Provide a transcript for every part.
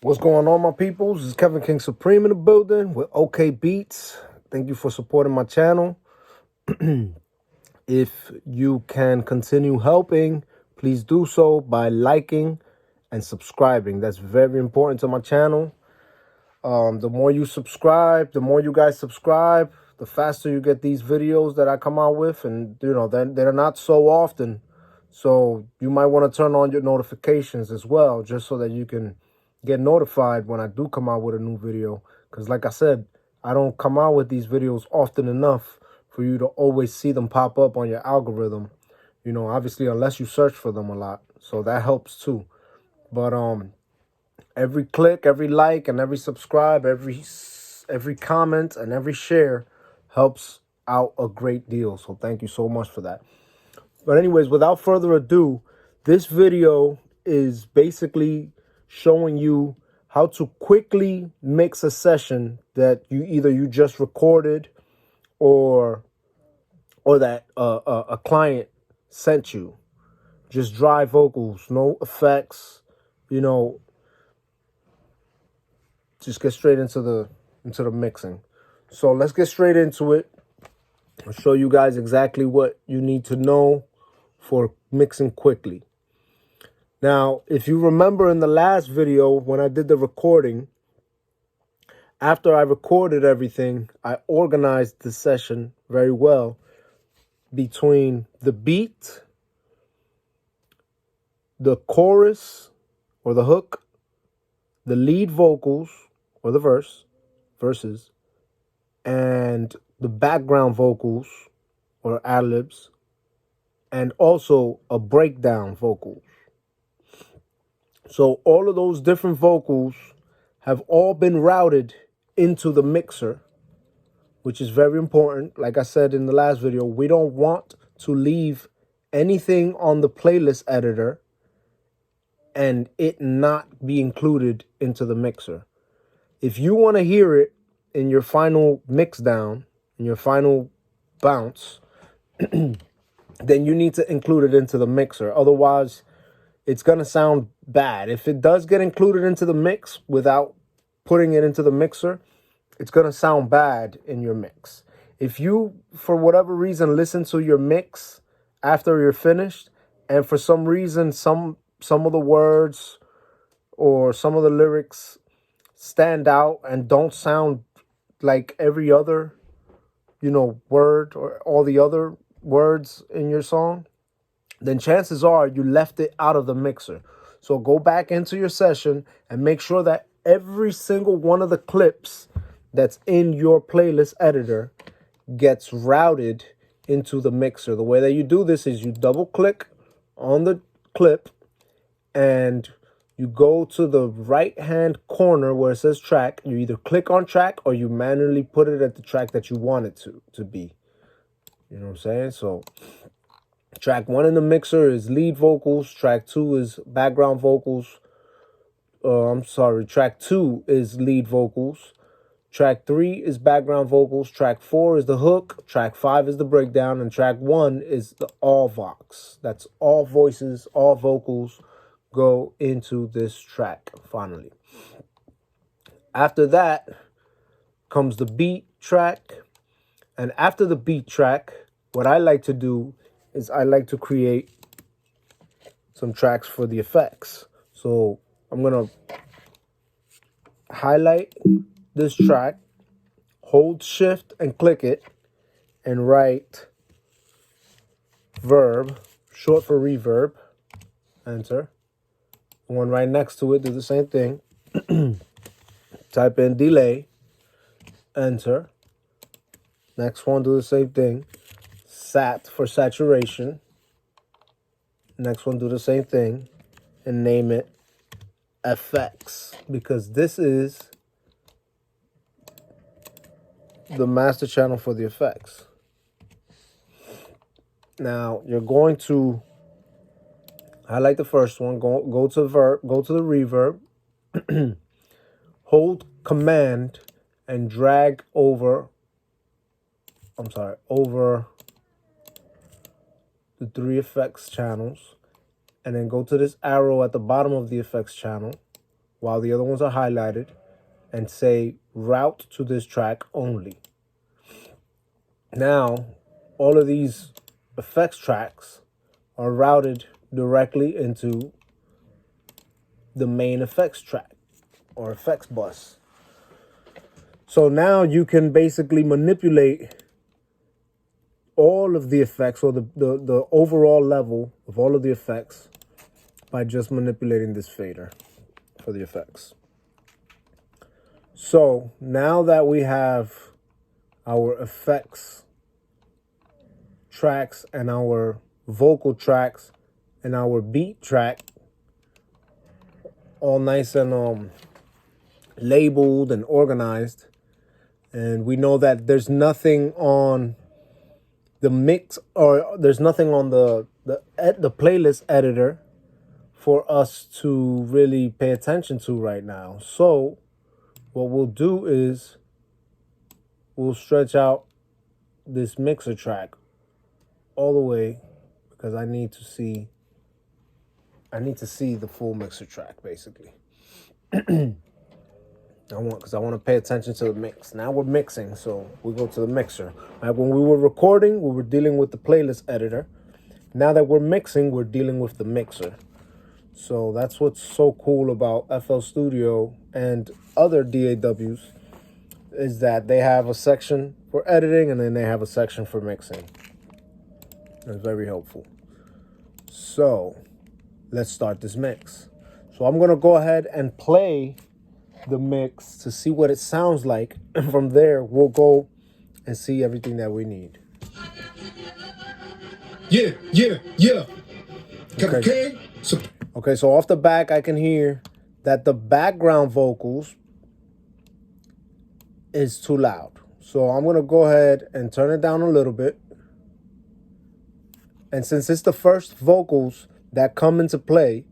What's going on, my peoples? This is 𝐊𝐄𝐃𝐄𝐃 in the building with OK Beats. Thank you for supporting my channel. If you can continue helping, please do so by liking and subscribing. That's very important to my channel. The more you subscribe, the more you guys subscribe, the faster you get these videos that I come out with. And, you know, they're not so often. So you might want to turn on your notifications as well, just so that you can get notified when I do come out with a new video. Because like I said, I don't come out with these videos often enough for you to always see them pop up on your algorithm. You know, obviously, unless you search for them a lot. So that helps too. But every click, every like, and every subscribe, every comment, and every share helps out a great deal. So thank you so much for that. But anyways, without further ado, this video is basically showing you how to quickly mix a session that you just recorded or that a client sent you. Just dry vocals, no effects, you know. Just get straight into the mixing. So let's get straight into it. I'll show you guys exactly what you need to know for mixing quickly. Now, if you remember in the last video when I did the recording, after I recorded everything, I organized the session very well between the beat, the chorus or the hook, the lead vocals or the verses, and the background vocals or ad-libs, and also a breakdown vocal. So all of those different vocals have all been routed into the mixer, which is very important. Like I said in the last video, we don't want to leave anything on the playlist editor and it not be included into the mixer. If you want to hear it in your final mix down, in your final bounce, then you need to include it into the mixer. Otherwise, it's going to sound bad. If it does get included into the mix without putting it into the mixer, it's going to sound bad in your mix. If you, for whatever reason, listen to your mix after you're finished, and for some reason, some of the words or some of the lyrics stand out and don't sound like every other, you know, word or all the other words in your song, then chances are you left it out of the mixer. So go back into your session and make sure that every single one of the clips that's in your playlist editor gets routed into the mixer. The way that you do this is you double click on the clip and you go to the right hand corner where it says track. You either click on track or you manually put it at the track that you want it to be. You know what I'm saying? So track 1 in the mixer is lead vocals. Track 2 is background vocals. Track 2 is lead vocals. Track 3 is background vocals. Track 4 is the hook. Track 5 is the breakdown. And track 1 is the all vox. That's all voices, all vocals go into this track finally. After that comes the beat track. And after the beat track, what I like to do is I like to create some tracks for the effects. So I'm going to highlight this track, hold shift and click it, and write verb, short for reverb, enter. The one right next to it, do the same thing. Type in delay, enter. Next one, do the same thing. Sat for saturation. Next one, do the same thing. And name it effects, because this is the master channel for the effects. Now, you're going to highlight the first one, go to the reverb, hold command and drag over the 3 effects channels, and then go to this arrow at the bottom of the effects channel while the other ones are highlighted, and say route to this track only. Now, all of these effects tracks are routed directly into the main effects track or effects bus. So now you can basically manipulate all of the effects, or the overall level of all of the effects, by just manipulating this fader for the effects. So now that we have our effects tracks and our vocal tracks and our beat track all nice and labeled and organized, and we know that there's nothing on the mix, or there's nothing on the playlist editor for us to really pay attention to right now. So what we'll do is we'll stretch out this mixer track all the way, because I need to see the full mixer track basically. Because I want to pay attention to the mix. Now we're mixing, so we go to the mixer. Right, when we were recording, we were dealing with the playlist editor. Now that we're mixing, we're dealing with the mixer. So that's what's so cool about FL Studio and other DAWs, is that they have a section for editing and then they have a section for mixing. It's very helpful. So let's start this mix. So I'm going to go ahead and play the mix to see what it sounds like, and from there we'll go and see everything that we need. Yeah. Okay. Okay, so off the back I can hear that the background vocals is too loud. So I'm going to go ahead and turn it down a little bit. And since it's the first vocals that come into play,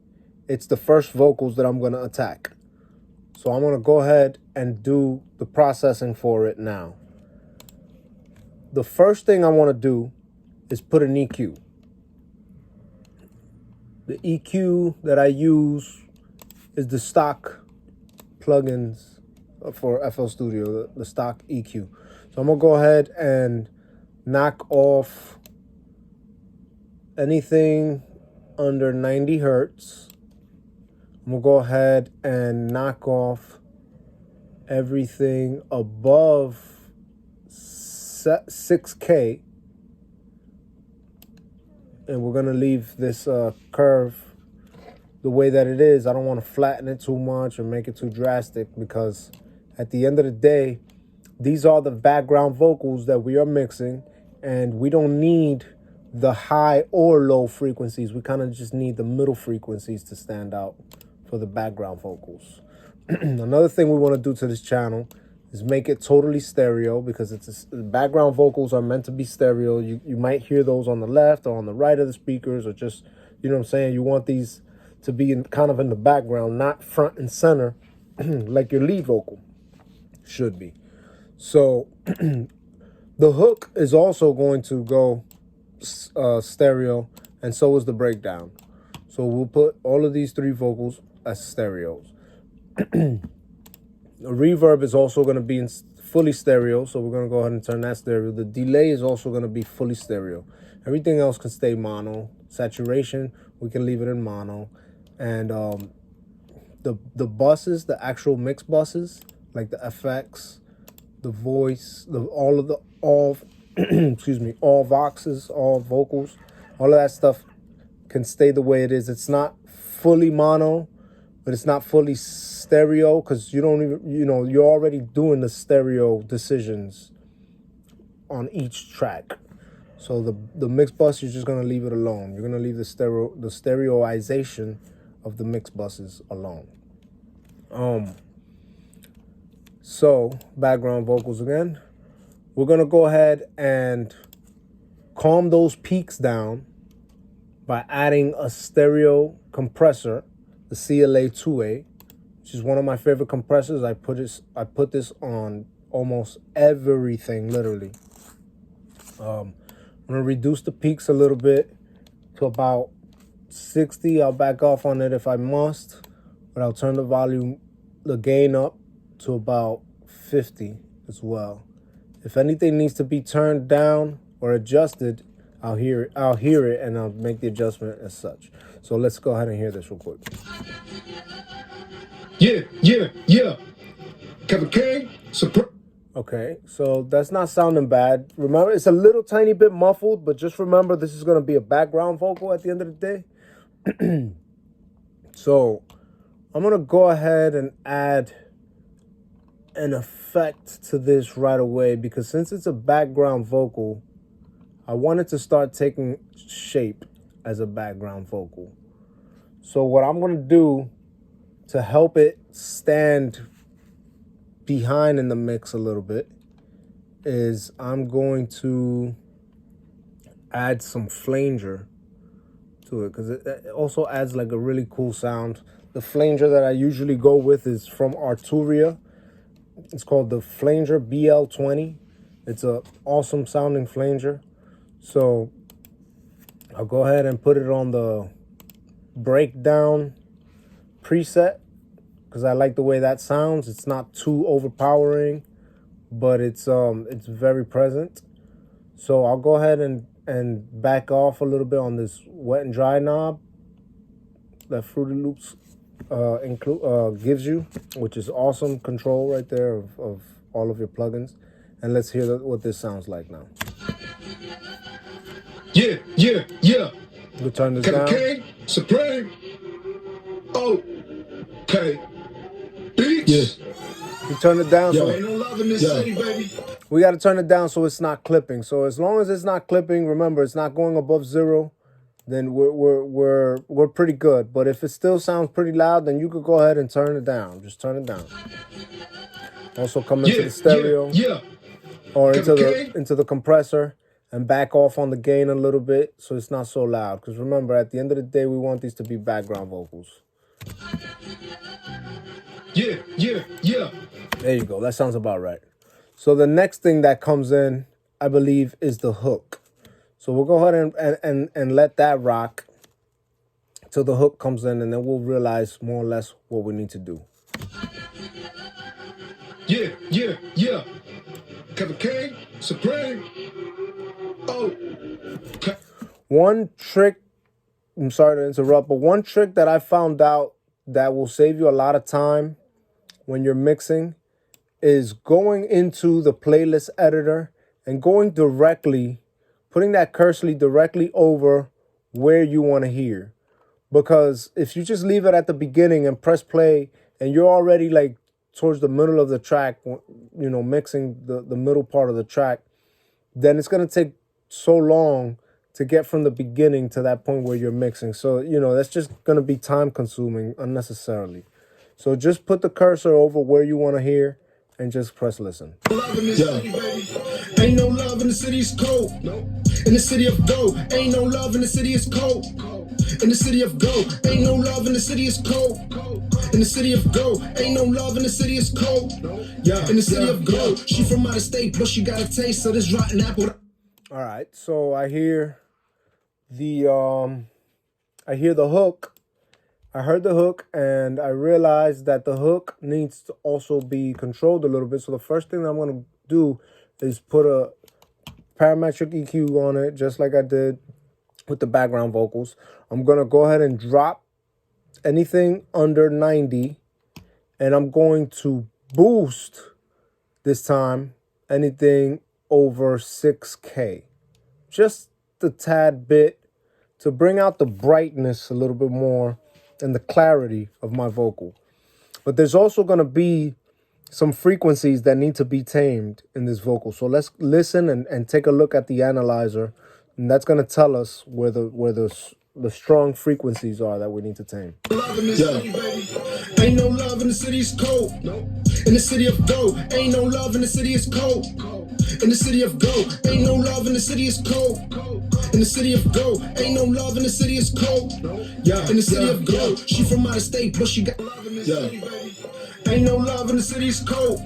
it's the first vocals that I'm going to attack. So I'm going to go ahead and do the processing for it now. The first thing I want to do is put an EQ. The EQ that I use is the stock plugins for FL Studio, the stock EQ. So I'm going to go ahead and knock off anything under 90 hertz. I'm going to go ahead and knock off everything above 6K. And we're going to leave this curve the way that it is. I don't want to flatten it too much or make it too drastic, because at the end of the day, these are the background vocals that we are mixing, and we don't need the high or low frequencies. We kind of just need the middle frequencies to stand out for the background vocals. Another thing we want to do to this channel is make it totally stereo, because the background vocals are meant to be stereo. You might hear those on the left or on the right of the speakers, or just, you know what I'm saying? You want these to be kind of in the background, not front and center like your lead vocal should be. So the hook is also going to go stereo, and so is the breakdown. So we'll put all of these three vocals as stereos. The reverb is also going to be in fully stereo, so we're going to go ahead and turn that stereo. The delay is also going to be fully stereo. Everything else can stay mono. Saturation, we can leave it in mono. And the buses, the actual mix buses, like the FX, the voice, all excuse me, all voxes, all vocals, all of that stuff can stay the way it is. It's not fully mono, but it's not fully stereo, because you don't even, you're already doing the stereo decisions on each track. So the mix bus, you're just gonna leave it alone. You're gonna leave the stereoization of the mix buses alone. So background vocals again. We're gonna go ahead and calm those peaks down by adding a stereo compressor, the 𝐊𝐄𝐃, which is one of my favorite compressors. I put this on almost everything, literally. I'm gonna reduce the peaks a little bit to about 60. I'll back off on it if I must, but I'll turn the gain up to about 50 as well. If anything needs to be turned down or adjusted, I'll hear it, and I'll make the adjustment as such. So let's go ahead and hear this real quick. Yeah. 𝐊𝐄𝐃. Okay, so that's not sounding bad. Remember, it's a little tiny bit muffled, but just remember this is going to be a background vocal at the end of the day. So I'm going to go ahead and add an effect to this right away, because since it's a background vocal, I want it to start taking shape as a background vocal. So what I'm going to do to help it stand behind in the mix a little bit is I'm going to add some flanger to it, because it also adds like a really cool sound. The flanger that I usually go with is from Arturia. It's called the Flanger BL20. It's a awesome sounding flanger. So I'll go ahead and put it on the breakdown preset, because I like the way that sounds. It's not too overpowering, but it's very present. So I'll go ahead and back off a little bit on this wet and dry knob that Fruity Loops gives you, which is awesome control right there of all of your plugins. And let's hear what this sounds like now. Yeah. We'll turn this down. 𝐊𝐃, Supreme. Okay. Beatz. We turn it down. Yo, ain't no love in this city, baby. We got to turn it down so it's not clipping. So as long as it's not clipping, remember it's not going above 0, then we're pretty good. But if it still sounds pretty loud, then you could go ahead and turn it down. Just turn it down. Also come into the stereo or into the compressor and back off on the gain a little bit so it's not so loud. Because remember, at the end of the day, we want these to be background vocals. Yeah. There you go. That sounds about right. So the next thing that comes in, I believe, is the hook. So we'll go ahead and let that rock till the hook comes in, and then we'll realize more or less what we need to do. Yeah. 𝐊𝐃, Supreme. Okay. One trick, I'm sorry to interrupt, but one trick that I found out that will save you a lot of time when you're mixing is going into the playlist editor and going directly, putting that cursor directly over where you want to hear. Because if you just leave it at the beginning and press play and you're already like towards the middle of the track, you know, mixing the middle part of the track, then it's going to take so long to get from the beginning to that point where you're mixing. So, you know, that's just going to be time consuming unnecessarily. So just put the cursor over where you want to hear and just press listen. Love in this city, baby. Ain't no love in the city, it's cold. In the city of go, ain't no love in the city, it's cold. In the city of go, ain't no love in the city, it's cold. In the city of go, ain't no love in the city, it's cold. Yeah, in the city of go, she from out of state, but she got a taste of this rotten apple. All right, so I hear the hook. I heard the hook, and I realized that the hook needs to also be controlled a little bit. So the first thing that I'm going to do is put a parametric EQ on it, just like I did with the background vocals. I'm going to go ahead and drop anything under 90, and I'm going to boost this time anything over 6K. Just a tad bit to bring out the brightness a little bit more and the clarity of my vocal. But there's also going to be some frequencies that need to be tamed in this vocal. So let's listen and take a look at the analyzer, and that's going to tell us where the strong frequencies are that we need to tame. Love in this city, baby. Ain't no love in the city, it's cold. In the city of go, ain't no love in the city, it's cold. In the city of go, ain't no love in the city, it's cold. In the city of go, ain't no love in the city, it's cold. Yeah, in the city of go, she from out of state, but she got love in this city, baby. Ain't no love in the city, it's cold.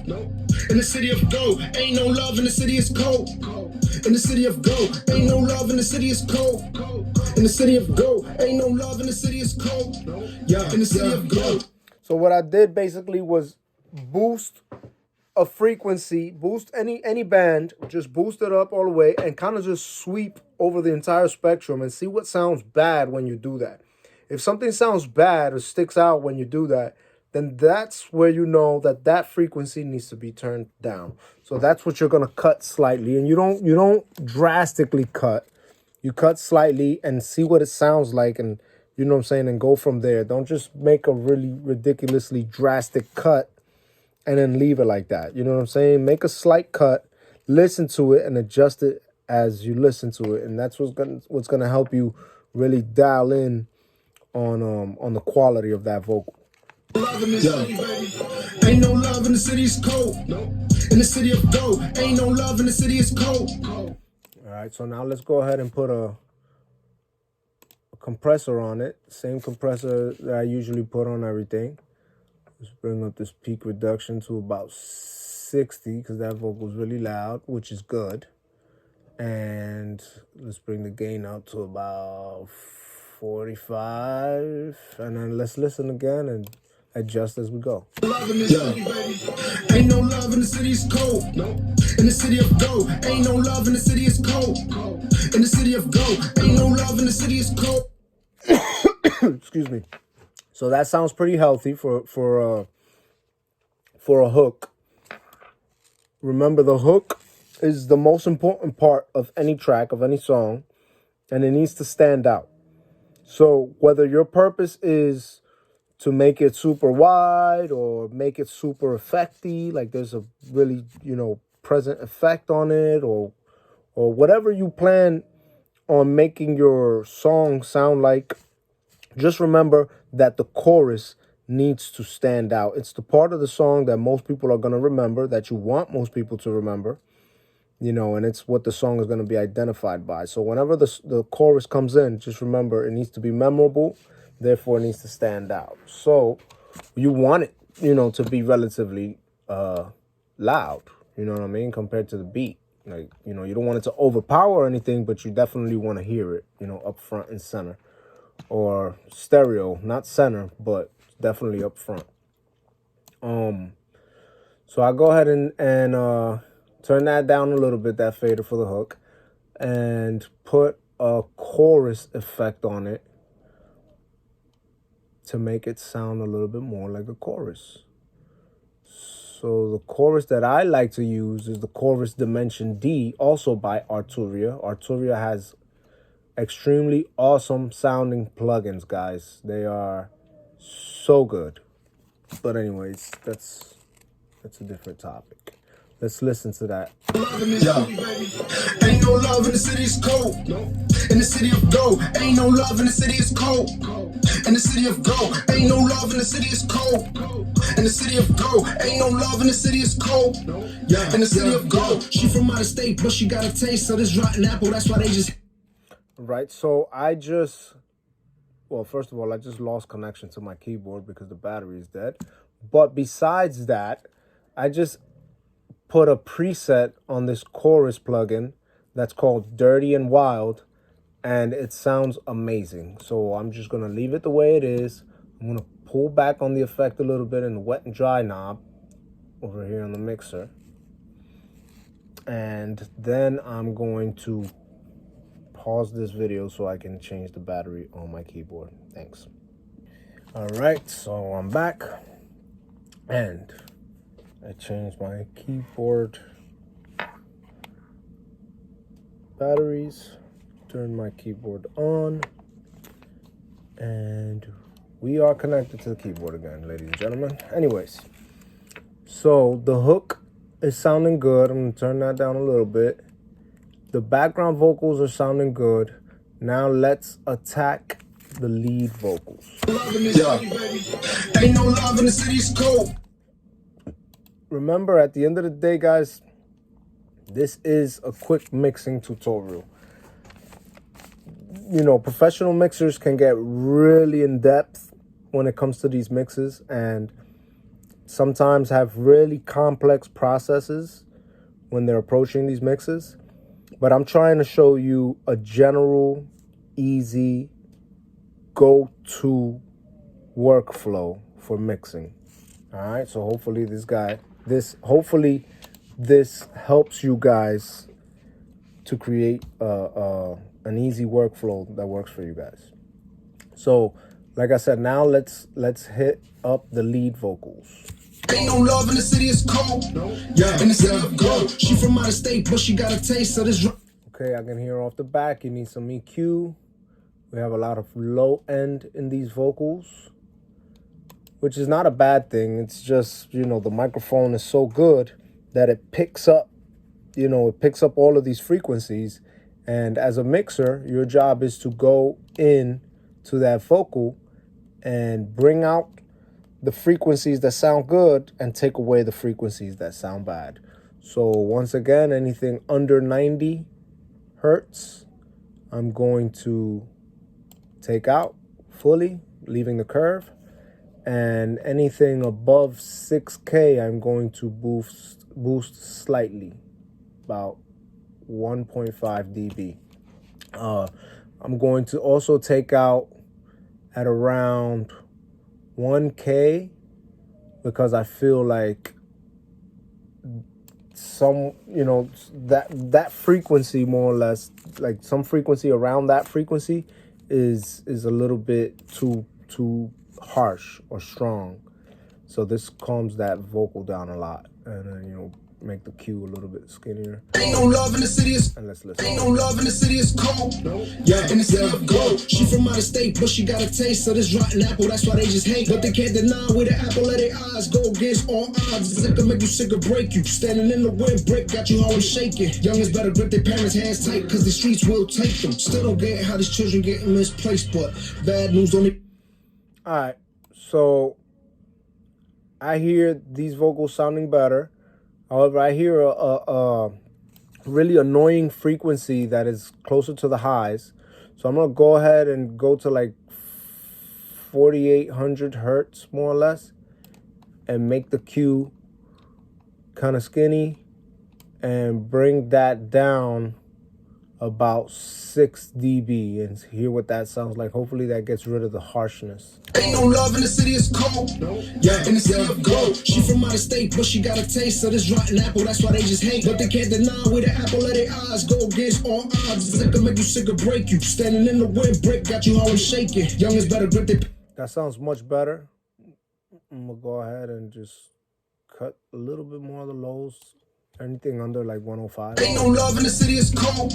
In the city of go, ain't no love in the city, it's cold. In the city of go, ain't no love in the city, it's cold. In the city of go, ain't no love in the city, it's cold. Yeah, in the city of go. So what I did basically was boost a frequency, boost any band, just boost it up all the way and kind of just sweep over the entire spectrum and see what sounds bad when you do that. If something sounds bad or sticks out when you do that, then that's where you know that that frequency needs to be turned down. So that's what you're gonna cut slightly, and you don't drastically cut. You cut slightly and see what it sounds like, and you know what I'm saying, and go from there. Don't just make a really ridiculously drastic cut and then leave it like that. You know what I'm saying? Make a slight cut, listen to it, and adjust it as you listen to it, and that's what's gonna help you really dial in on the quality of that vocal. Love in the city, baby. Ain't no love in the city, it's cold. No. In the city of gold, ain't no love in the city, it's cold. All right, so now let's go ahead and put a compressor on it. Same compressor that I usually put on everything. Let's bring up this peak reduction to about 60 because that vocal's really loud, which is good. And let's bring the gain up to about 45. And then let's listen again and adjust as we go. Love in the city, baby. Ain't no love in the city, it's cold. No. In the city of gold, ain't no love in the city, it's cold. In the city of gold, ain't no love in the city, it's cold. Excuse me. So that sounds pretty healthy for a hook. Remember, the hook is the most important part of any track, of any song, and it needs to stand out. So whether your purpose is to make it super wide or make it super effecty, like there's a really, present effect on it, or whatever you plan on making your song sound like, just remember that the chorus needs to stand out. It's the part of the song that most people are going to remember, that you want most people to remember, and it's what the song is going to be identified by. So whenever the chorus comes in, just remember it needs to be memorable, therefore it needs to stand out. So you want it, to be relatively loud, you know what I mean, compared to the beat. Like, you don't want it to overpower anything, but you definitely want to hear it, up front and center. Or stereo, not center, but definitely up front. So I go ahead and turn that down a little bit, that fader for the hook, and put a chorus effect on it to make it sound a little bit more like a chorus. So the chorus that I like to use is the chorus Dimension D, also by Arturia. Arturia has extremely awesome sounding plugins, guys. They are so good. But anyways, that's a different topic. Let's listen to that. Love in the city, baby. Ain't no love in the city, it's cold. No. In the city of gold, ain't no love in the city, it's cold. In the city of gold, ain't no love in the city, it's cold. In the city of gold, ain't no love in the city, it's cold. In the city of gold, she from out of state, but she got a taste of this rotten apple. That's why they just. Right, so first of all, I just lost connection to my keyboard because the battery is dead. But besides that, I just put a preset on this chorus plugin that's called Dirty and Wild, and it sounds amazing. So I'm just going to leave it the way it is. I'm going to pull back on the effect a little bit in the wet and dry knob over here on the mixer. And then I'm going to pause this video so I can change the battery on my keyboard. Thanks. All right, so I'm back, and I changed my keyboard batteries, turned my keyboard on, and we are connected to the keyboard again, ladies and gentlemen. Anyways, so the hook is sounding good. I'm gonna turn that down a little bit. The background vocals are sounding good. Now let's attack the lead vocals. Ain't no love in the city, it's cold. Remember, at the end of the day, guys, this is a quick mixing tutorial. Professional mixers can get really in depth when it comes to these mixes, and sometimes have really complex processes when they're approaching these mixes. But I'm trying to show you a easy, go-to workflow for mixing. All right, so hopefully hopefully this helps you guys to create an easy workflow that works for you guys. So, like I said, now let's hit up the lead vocals. Ain't no love in the city, it's cold. Yeah, in the city of gold. She from out of state, but she got a taste of this. Okay, I can hear off the back, you need some EQ. We have a lot of low end in these vocals, which is not a bad thing. It's just, you know, the microphone is so good that it picks up, you know, it picks up all of these frequencies. And as a mixer, your job is to go in to that vocal and bring out the frequencies that sound good and take away the frequencies that sound bad. So once again, anything under 90 hertz, I'm going to take out fully, leaving the curve. And anything above 6K, I'm going to boost slightly, about 1.5 dB. I'm going to also take out at around 1K because I feel like some, you know, that frequency more or less, like some frequency around that frequency is a little bit too harsh or strong. So this calms that vocal down a lot, and then, you know, make the Q a little bit skinnier. Ain't no love in the city, and let's listen. Ain't no love in the city, it's cold. Yeah, in the city of gold. She from out of state, but she got a taste of this rotten apple. That's why they just hate. But they can't deny with the apple, let their eyes go against all odds. It can make you sick or break you. Standing in the wind, brick got you always shaking. Youngins better grip their parents' hands tight, cause the streets will take them. Still don't get how these children getting misplaced, but bad news only. All right, so I hear these vocals sounding better. However, I hear a really annoying frequency that is closer to the highs. So I'm going to go ahead and go to like 4,800 hertz, more or less, and make the Q kind of skinny and bring that down about 6 dB and hear what that sounds like. Hopefully that gets rid of the harshness. Ain't no love in the city, it's cold. Yeah, in the city of gold. She from out of state, but she got a taste of this rotten apple. That's why they just hate. But they can't deny with the apple, let their eyes go against all odds. It can make you sick or break you. Standing in the wind, brick got you always shaking. Youngins better grip their. That sounds much better. I'm gonna go ahead and just cut a little bit more of the lows. Anything under like 105. Ain't no love in the city, it's cold.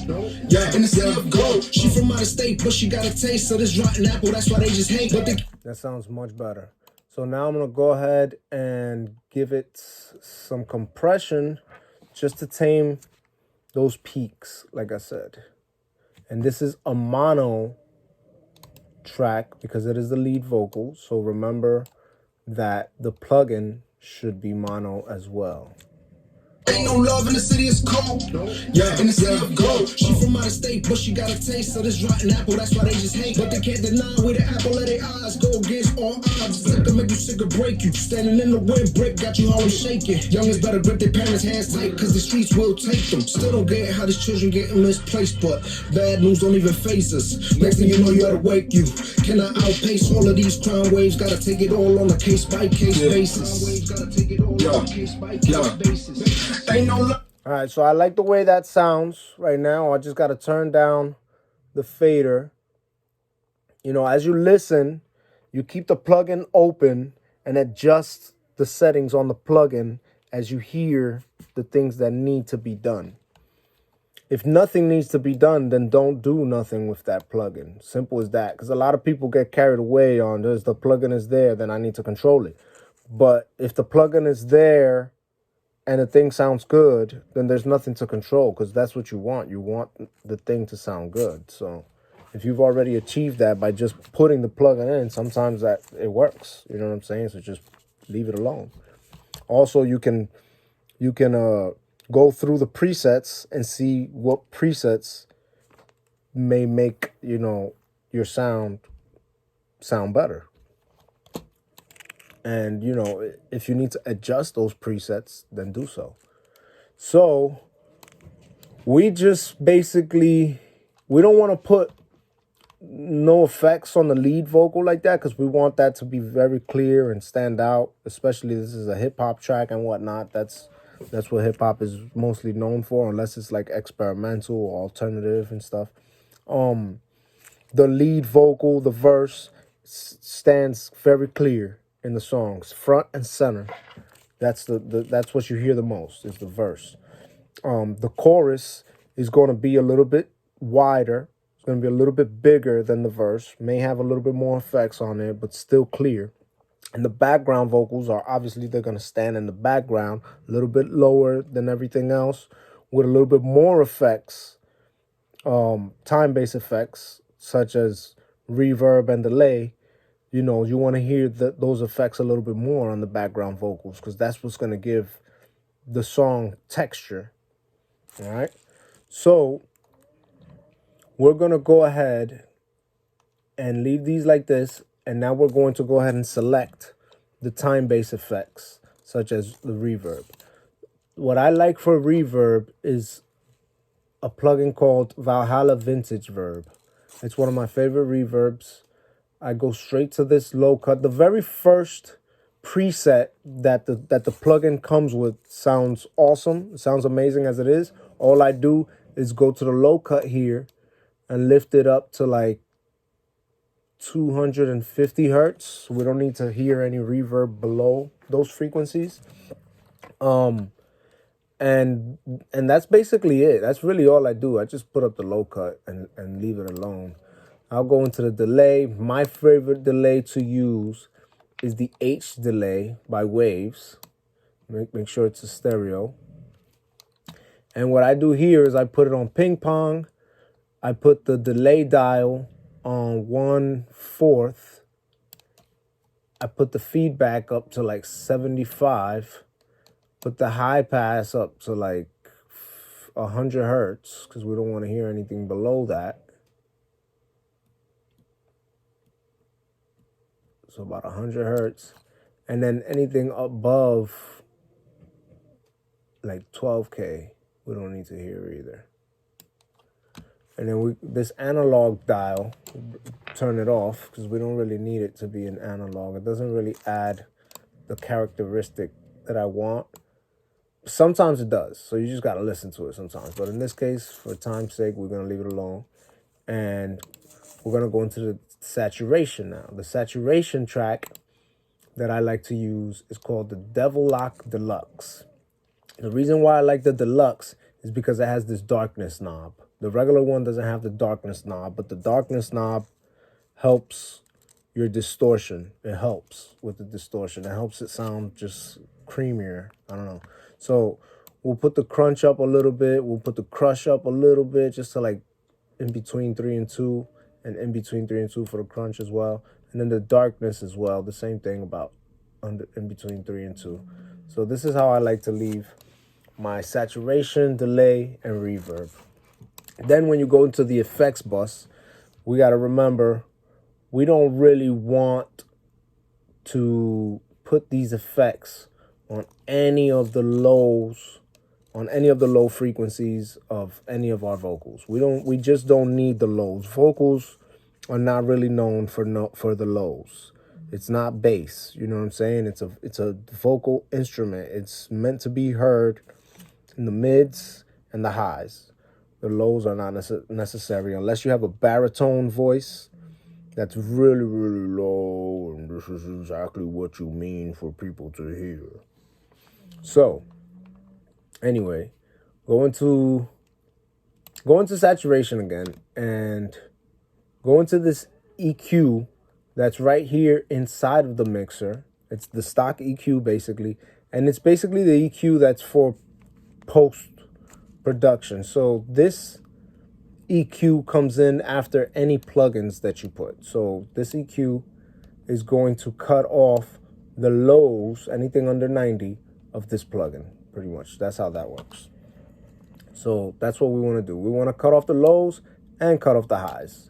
Yeah, in the city of gold. She from out of state, but she got a taste of this rotten apple. That's why they just hate. But they. That sounds much better. So now I'm gonna go ahead and give it some compression just to tame those peaks, like I said. And this is a mono track because it is the lead vocal. So remember that the plugin should be mono as well. Ain't no love in the city, it's cold. Yeah, in the city of gold. She from out of state, but she got a taste of this rotten apple. That's why they just hate. But they can't deny with the apple, let their eyes go against all odds. It can make you sick or break you. Standing in the wind, brick got you always shaking. Youngins better grip their parents' hands tight, cause the streets will take them. Still don't get how these children getting misplaced, but bad news don't even face us. Next thing you know, you gotta wake you. Can I outpace all of these crime waves? Gotta take it all on a case-by-case basis. Gotta take it all on a case-by-case basis. Ain't no love. All right, so I like the way that sounds right now. I just got to turn down the fader. You know, as you listen, you keep the plugin open and adjust the settings on the plugin as you hear the things that need to be done. If nothing needs to be done, then don't do nothing with that plugin. Simple as that. Because a lot of people get carried away on this. The plugin is there, then I need to control it. But if the plugin is there and the thing sounds good, then there's nothing to control because that's what you want. You want the thing to sound good. So if you've already achieved that by just putting the plugin in, sometimes that it works. You know what I'm saying? So just leave it alone. Also, you can go through the presets and see what presets may make, you know, your sound better. And, you know, if you need to adjust those presets, then do so. So we just basically, we don't want to put no effects on the lead vocal like that, because we want that to be very clear and stand out, especially this is a hip-hop track and whatnot. That's what hip-hop is mostly known for, unless it's like experimental or alternative and stuff. The lead vocal, the verse, stands very clear in the songs, front and center. That's that's what you hear the most, is the verse. The chorus is going to be a little bit wider. It's going to be a little bit bigger than the verse. May have a little bit more effects on it, but still clear. And the background vocals are obviously, they're going to stand in the background, a little bit lower than everything else, with a little bit more effects, time-based effects, such as reverb and delay. You know, you want to hear those effects a little bit more on the background vocals, because that's what's going to give the song texture. All right, so we're going to go ahead and leave these like this, and now we're going to go ahead and select the time-based effects, such as the reverb. What I like for reverb is a plugin called Valhalla Vintage Verb. It's one of my favorite reverbs. I go straight to this low cut. The very first preset that the plugin comes with sounds awesome. It sounds amazing as it is. All I do is go to the low cut here and lift it up to like 250 hertz. We don't need to hear any reverb below those frequencies. And that's basically it. That's really all I do. I just put up the low cut and leave it alone. I'll go into the delay. My favorite delay to use is the H delay by Waves. Make sure it's a stereo. And what I do here is I put it on ping pong. I put the delay dial on 1/4. I put the feedback up to like 75. Put the high pass up to like 100 hertz, because we don't want to hear anything below that. So about 100 hertz. And then anything above like 12K, we don't need to hear either. And then this analog dial, turn it off, because we don't really need it to be an analog. It doesn't really add the characteristic that I want. Sometimes it does, so you just got to listen to it sometimes. But in this case, for time's sake, we're going to leave it alone. And we're going to go into the saturation now. The saturation track that I like to use is called the Devil Lock Deluxe. The reason why I like the Deluxe is because it has this darkness knob. The regular one doesn't have the darkness knob, but the darkness knob helps your distortion. It helps with the distortion. It helps it sound just creamier. I don't know. So we'll put the crunch up a little bit. We'll put the crush up a little bit, just to like in between 3 and 2, and in between 3 and 2 for the crunch as well. And then the darkness as well. The same thing about in between 3 and 2. So this is how I like to leave my saturation, delay, and reverb. Then when you go into the effects bus, we got to remember, we don't really want to put these effects on any of the lows, on any of the low frequencies of any of our vocals. We just don't need the lows. Vocals are not really known for the lows. It's not bass, you know what I'm saying? It's a vocal instrument. It's meant to be heard in the mids and the highs. The lows are not necessary unless you have a baritone voice that's really, really low, and this is exactly what you mean for people to hear. So, anyway, go into saturation again, and go into this EQ that's right here inside of the mixer. It's the stock EQ, basically, and it's basically the EQ that's for post-production. So this EQ comes in after any plugins that you put. So this EQ is going to cut off the lows, anything under 90, of this plugin, pretty much. That's how that works. So that's what we want to do. We want to cut off the lows and cut off the highs.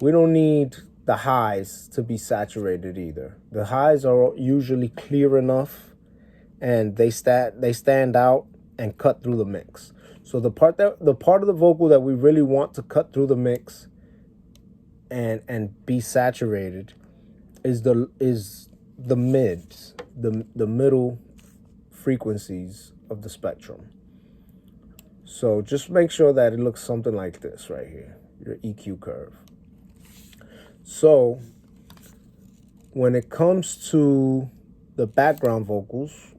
We don't need the highs to be saturated either. The highs are usually clear enough, and they stand out and cut through the mix. So the part of the vocal that we really want to cut through the mix and be saturated is the mids, the middle frequencies of the spectrum. So just make sure that it looks something like this right here, your EQ curve. So when it comes to the background vocals,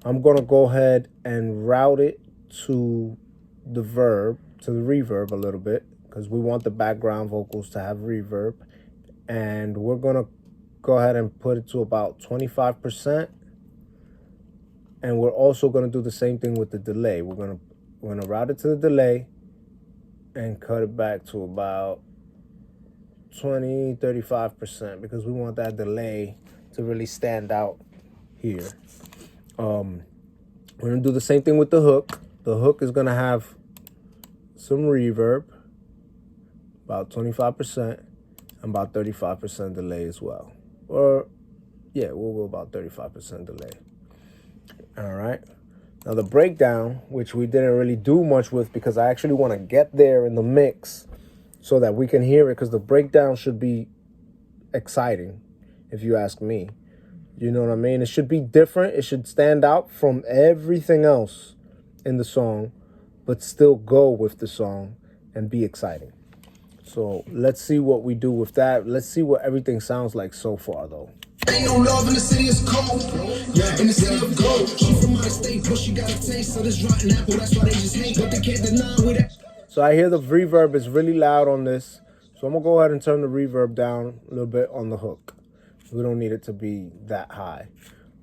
I'm gonna go ahead and route it to the reverb a little bit, because we want the background vocals to have reverb. And we're gonna go ahead and put it to about 25%. And we're also gonna do the same thing with the delay. We're gonna route it to the delay and cut it back to about 35%, because we want that delay to really stand out here. We're gonna do the same thing with the hook. The hook is gonna have some reverb, about 25%, and about 35% delay as well. Or yeah, we'll go about 35% delay. All right. Now the breakdown, which we didn't really do much with because I actually want to get there in the mix so that we can hear it, because the breakdown should be exciting, if you ask me. You know what I mean? It should be different. It should stand out from everything else in the song, but still go with the song and be exciting. So let's see what we do with that. Let's see what everything sounds like so far, though. Ain't no love in the city, it's cold. Yeah, in the city of gold. She from out of state, but she got a taste of this rotten apple. That's why they just hate, but they can't deny with it. So I hear the reverb is really loud on this. So I'm gonna go ahead and turn the reverb down a little bit on the hook. We don't need it to be that high.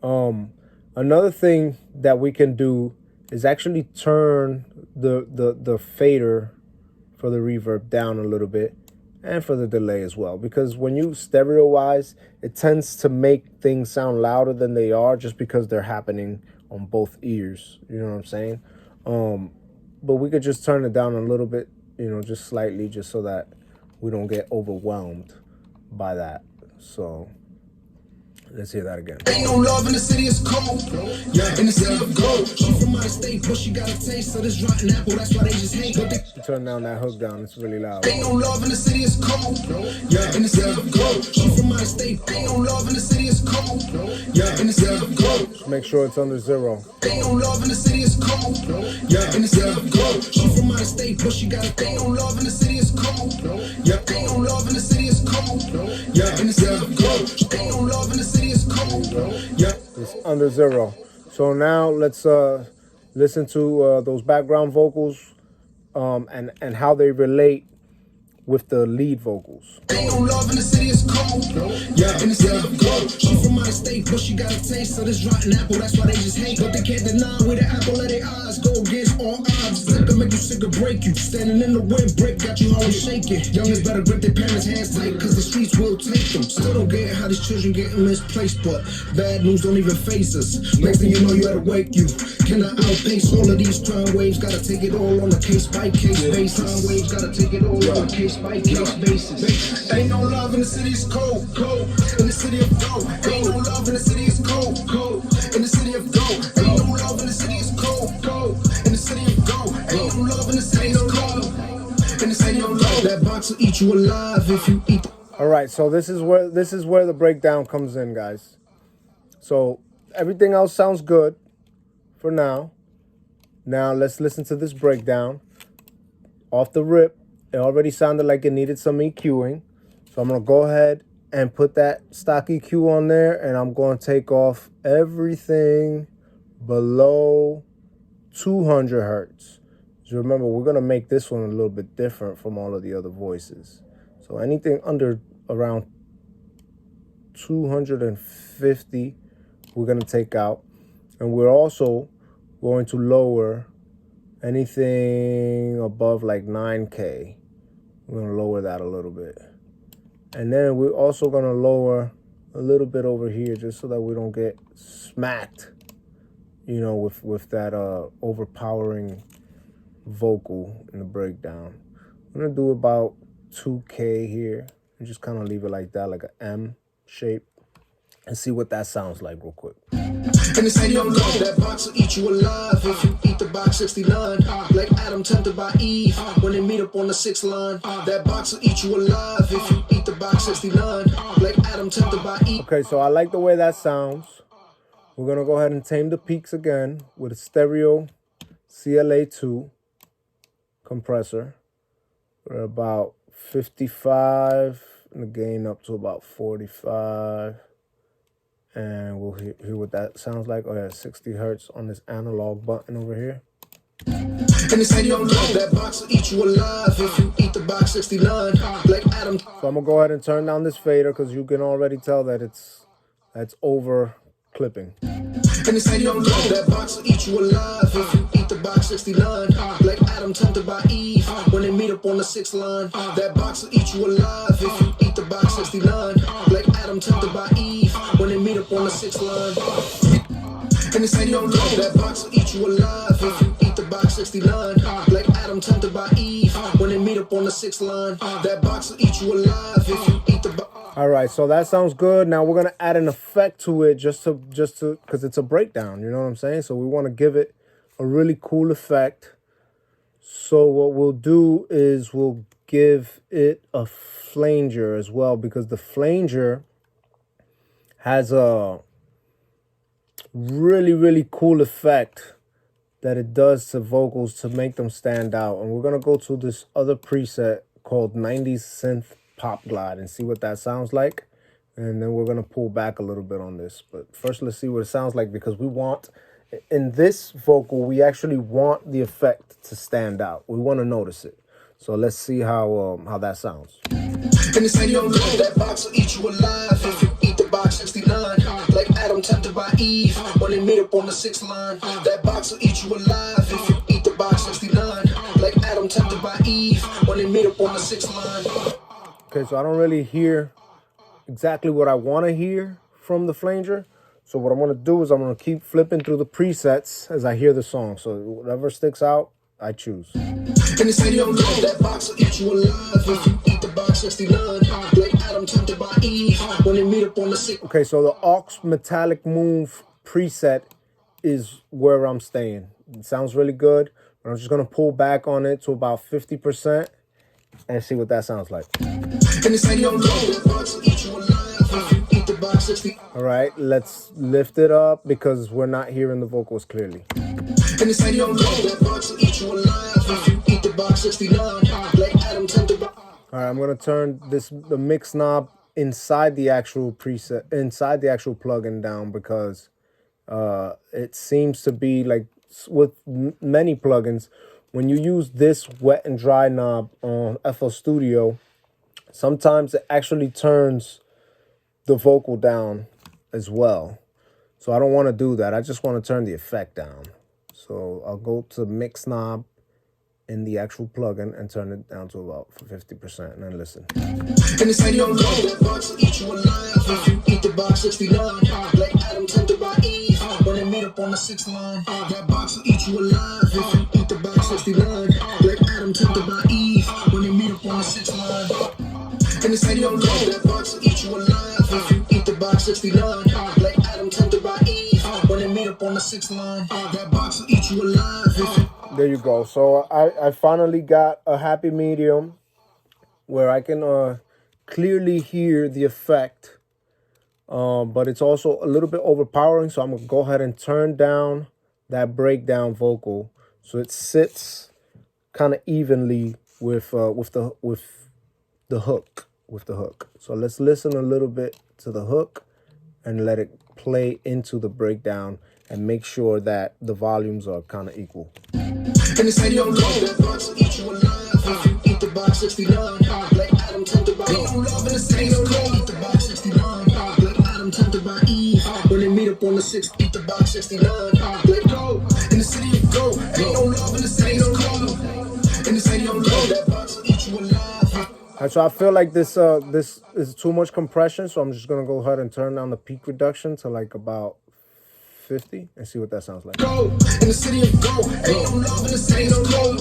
Another thing that we can do is actually turn the fader for the reverb down a little bit, and for the delay as well, because when you stereo-wise, it tends to make things sound louder than they are just because they're happening on both ears. You know what I'm saying? But we could just turn it down a little bit, you know, just slightly, just so that we don't get overwhelmed by that. So let's hear that again. Ain't no love in the city, it's cold. Yeah, in the city of gold. She from out of state, but she got a taste of this rotten apple. That's why they just hate, but they turn down that hook down. It's really loud. ain't no love in the city, it's cold. Yeah, in the city of gold. She from out of state. Ain't no love in the city, it's cold. Yeah, in the city of gold. Just make sure it's under 0. Ain't no love in the city, it's cold. Yeah, in the city of gold. She from out of state, but she got a ain't no love in the city, it's cold. Yeah, ain't no love in the city, it's cold. Yeah, in the city of gold. Ain't no love in the city, it's cold. Yeah, it's under 0. So now let's listen to those background vocals and how they relate with the lead vocals. Ain't no love in the city, it's cold. Yeah, in the city of gold. She from out of state, but she got a taste of this rotten apple. That's why they just hate, but they can't deny with the apple of their eyes. Go against all odds. Liquor make you sick or break you. Standing in the wind, break got you always shaking. Youngins better grip their parents' hands tight, cause the streets will take them. Still don't get how these children getting misplaced, but bad news don't even face us. Next thing you know, you had to wake you. Can I outpace all of these crime waves? Gotta take it all on a case by case basis. Crime waves gotta take it all on a case by case basis. Ain't no love in the city, it's cold, cold. In the city of gold. Ain't no love in the city, it's cold, cold. In the city of gold. Ain't no love in the city, it's cold, cold. In the city of gold. Ain't no love in the city, it's cold. In the city of gold. That box will eat you alive if you eat. All right, so this is where the breakdown comes in, guys. So everything else sounds good for now. Now let's listen to this breakdown. Off the rip, it already sounded like it needed some EQing. So I'm going to go ahead and put that stock EQ on there, and I'm going to take off everything below 200 hertz. So remember, we're going to make this one a little bit different from all of the other voices. So anything under around 250, we're going to take out. And we're also going to lower anything above like 9K. We're going to lower that a little bit. And then we're also going to lower a little bit over here just so that we don't get smacked, you know, with that overpowering vocal in the breakdown. I'm going to do about 2K here and just kind of leave it like that, like an M shape, and see what that sounds like real quick. In the city of gold, that box will eat you alive if you eat the box 69. Like Adam tempted by Eve when they meet up on the 6th line. That box will eat you alive if you eat the box 69. Like Adam tempted by Eve. Okay, so I like the way that sounds. We're gonna go ahead and tame the peaks again with a stereo CLA2 compressor. We're about 55 and the gain up to about 45. And we'll hear what that sounds like. Oh yeah, 60 hertz on this analog button over here. And they say you don't know that box will eat you alive if you eat the box 69. Like Adam. So I'm gonna go ahead and turn down this fader because you can already tell that that's over clipping. And they say you don't know that box will eat you alive if you eat the box 69. Like Adam tempted by Eve when they meet up on the 6th line. That box will eat you alive if you eat the box 69. Like Adam tempted by Eve when they meet up on the 6th line. And they say you don't know that box will eat you alive if you eat the box 69. Like Adam tempted by Eve when they meet up on the 6th line. That box will eat you alive if you eat the box. All right, so that sounds good. Now we're gonna add an effect to it just to because it's a breakdown, you know what I'm saying? So we want to give it a really cool effect. So what we'll do is we'll give it a flanger as well, because the flanger has a really cool effect that it does to vocals to make them stand out. And we're gonna go to this other preset called 90s Synth Pop Glide and see what that sounds like. And then we're gonna pull back a little bit on this. But first let's see what it sounds like, because we want, in this vocal, we actually want the effect to stand out. We want to notice it. So let's see how that sounds. And they say you don't know that box will eat you alive if you eat the box 69. Like Adam tempted by Eve when they meet up on the 6th line. That box will eat you alive if you eat the box 69. Like Adam tempted by Eve when they meet up on the 6th line. Okay, so I don't really hear exactly what I want to hear from the flanger. So what I'm going to do is I'm going to keep flipping through the presets as I hear the song. So whatever sticks out, I choose. And they say you don't know that box will eat you alive if you eat the box 69. Like Adam tempted by Eve when they meet up on the 6th. Okay, so the aux metallic move preset is where I'm staying. It sounds really good, but I'm just going to pull back on it to about 50% and see what that sounds like. And they say you don't know that box will eat you alive if you eat the box 69. All right, let's lift it up because we're not hearing the vocals clearly. And they say you don't know that box will eat you alive if you eat the box 69. Like Adam tempted by. All right, I'm gonna turn the mix knob inside the actual preset, inside the actual plugin down, because it seems to be like with many plugins, when you use this wet and dry knob on FL Studio, sometimes it actually turns the vocal down as well. So I don't want to do that. I just want to turn the effect down. So I'll go to mix knob in the actual plugin and turn it down to about 50% and then listen. And they say you don't know that box will eat you alive if you eat the box 69. Like Adam tempted by Eve when they meet up on the 6th line. That box will eat you alive if you eat the box 69. Like Adam tempted by Eve when they meet up on the 6th line. And they say you don't know that box will eat you alive if you eat the box 69. Like Adam tempted by Eve when they meet up on the 6th line. That box will eat you alive if you. There you go. So I finally got a happy medium where I can clearly hear the effect, but it's also a little bit overpowering. So I'm gonna go ahead and turn down that breakdown vocal so it sits kind of evenly with the hook. So let's listen a little bit to the hook and let it play into the breakdown and make sure that the volumes are kind of equal. And they say you don't know that box will eat you alive if you eat the box 69. Like Adam tempted by Eve. Ain't no love in the city of gold. Eat the box 69. Like Adam tempted by Eve when they meet up on the 6th. Eat the box 69. Like go in the city of gold. Ain't no love in the city of gold. And they say you don't know that box will eat you alive. All right, so I feel like this is too much compression, so I'm just gonna go ahead and turn down the peak reduction to like about 50 and see what that sounds like. Go in the city of gold. Ain't no love in the city of gold.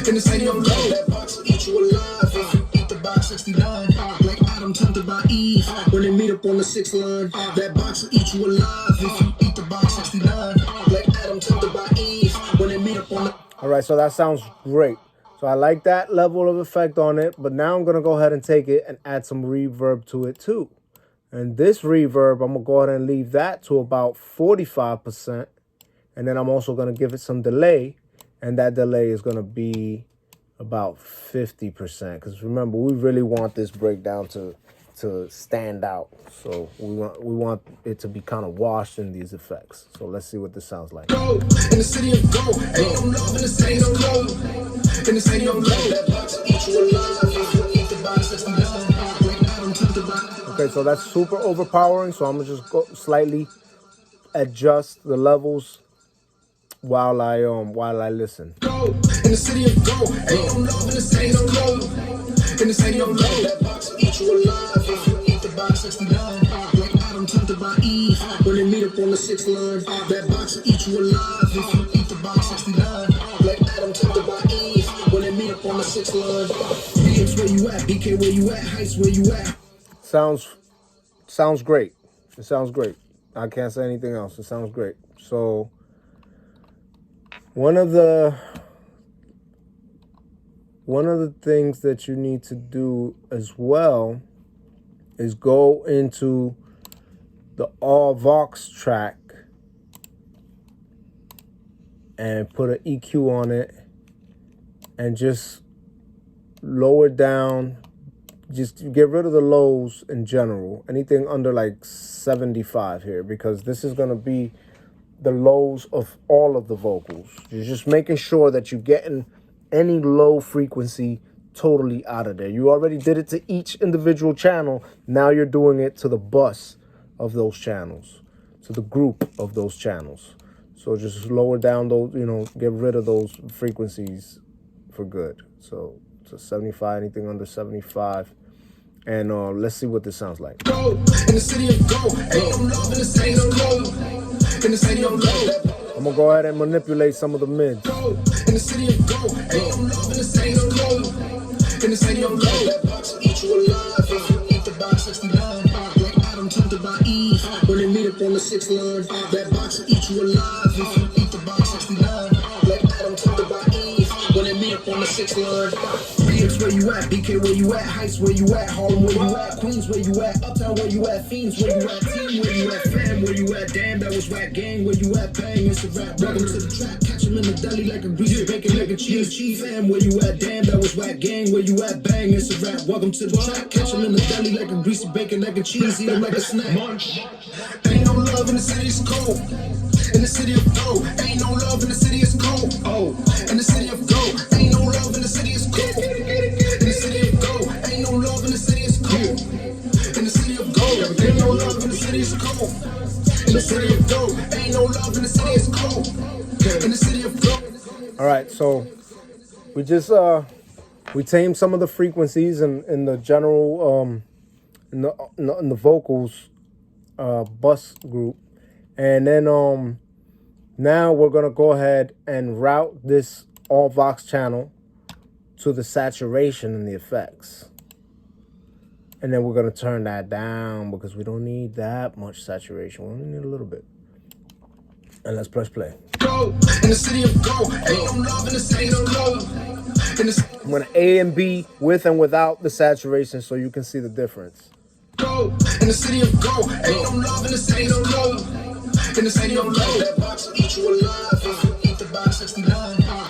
In the city of gold. That box will eat you alive if you eat the box 69. Like Adam tempted by Eve when they meet up on the 6th line. That box will eat you alive if you eat the box All right, so that sounds great. So I like that level of effect on it, but now I'm going to go ahead and take it and add some reverb to it too. And this reverb, I'm going to go ahead and leave that to about 45%. And then I'm also going to give it some delay, and that delay is going to be about 50%. Because remember, we really want this breakdown to stand out. So we want it to be kind of washed in these effects. So let's see what this sounds like. In the city of gold, ain't no love in the city of gold. In the city of gold, okay, so that's super overpowering. So I'm gonna just go slightly adjust the levels while I listen. In the city of gold, ain't no love in the city of gold. In the city of gold, that box will eat you alive if you eat the box 69. Like Adam tempted by Eve when they meet up on the 6th line. That box will eat you alive if you eat the box 69. Like Adam tempted by Eve when they meet up on the 6th line. Beatz where you at, BK where you at, Heights where you at. Sounds great. It sounds great. I can't say anything else. It sounds great. So one of the things that you need to do as well is go into the all Vox track and put an EQ on it and just lower down, just get rid of the lows in general, anything under like 75 here, because this is going to be the lows of all of the vocals. You're just making sure that you're getting any low frequency totally out of there. You already did it to each individual channel. Now you're doing it to the bus of those channels, to the group of those channels. So just lower down those, get rid of those frequencies for good. So 75, anything under 75. And let's see what this sounds like. In the city of gold, ain't no love in the city of gold. In the city of gold. I'm gonna go ahead and manipulate some of the mids. In the city of gold, ain't no love in the city of gold. In the city of gold, that box will eat you alive if you eat the box 69. Like Adam tempted by Eve when they meet up on the 6th line. That box will eat you alive if you eat the box 69. Like Adam tempted by Eve when they meet up on the 6th line. Beatz where you at, BK where you at, Heights where you at, Harlem where you at, Queens where you at, Uptown where you at, Fiends where you at, Team where you at, Fam where you at, damn that was whack, gang where you at, bang it's a rap, welcome to the track, catch him in the deli like a greasy bacon, egg and cheese, fam where you at, damn that was whack, gang where you at, bang it's a rap, welcome to the track, catch him in the deli like a greasy bacon, egg and cheese, eat him like a snack. Ain't no love in the city, it's cold. In the city of gold, ain't no love in the city, it's cold. Oh, in the city of gold, ain't no love in the city, it's cold. In the city of gold, ain't no love in the city, it's cold. In the city of gold, ain't no love in the city, it's cold. In the city of gold, ain't no love in the city, it's cold. In the city of gold. All right, so we just we tamed some of the frequencies in the general in the vocals bus group, and then now we're gonna go ahead and route this all Vox channel to the saturation in the effects, and then we're gonna turn that down because we don't need that much saturation. We only need a little bit. And let's press play. In the city of gold, ain't no love in the city of gold. I'm gonna A and B with and without the saturation so you can see the difference. In the city of gold, ain't no love in the city of gold. In the city of gold, that box will eat you alive if you eat the box 69.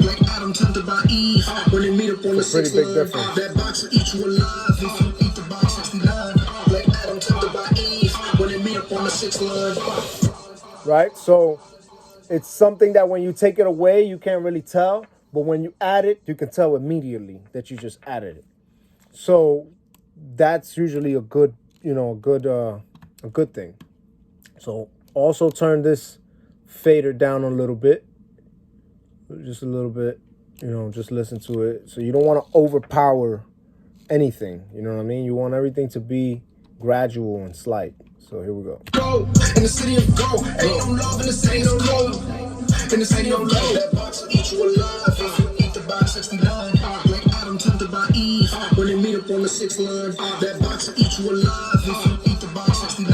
Like Adam tempted by Eve when they meet up on the 6th line. That box will eat you alive if you eat the box 69. Like Adam tempted by Eve when they meet up on the 6th line. Right, so it's something that when you take it away, you can't really tell, but when you add it, you can tell immediately that you just added it. So that's usually a good, a good thing. So also turn this fader down a little bit, just a little bit, just listen to it. So you don't want to overpower anything, you know what I mean? You want everything to be gradual and slight. So here we go. In the city of gold, ain't no love in the city of gold. In the city of gold, that box will eat you alive if you eat the box 69. Like Adam tempted by Eve when they meet up on the 6th line. That box will eat you alive if you eat the box 69.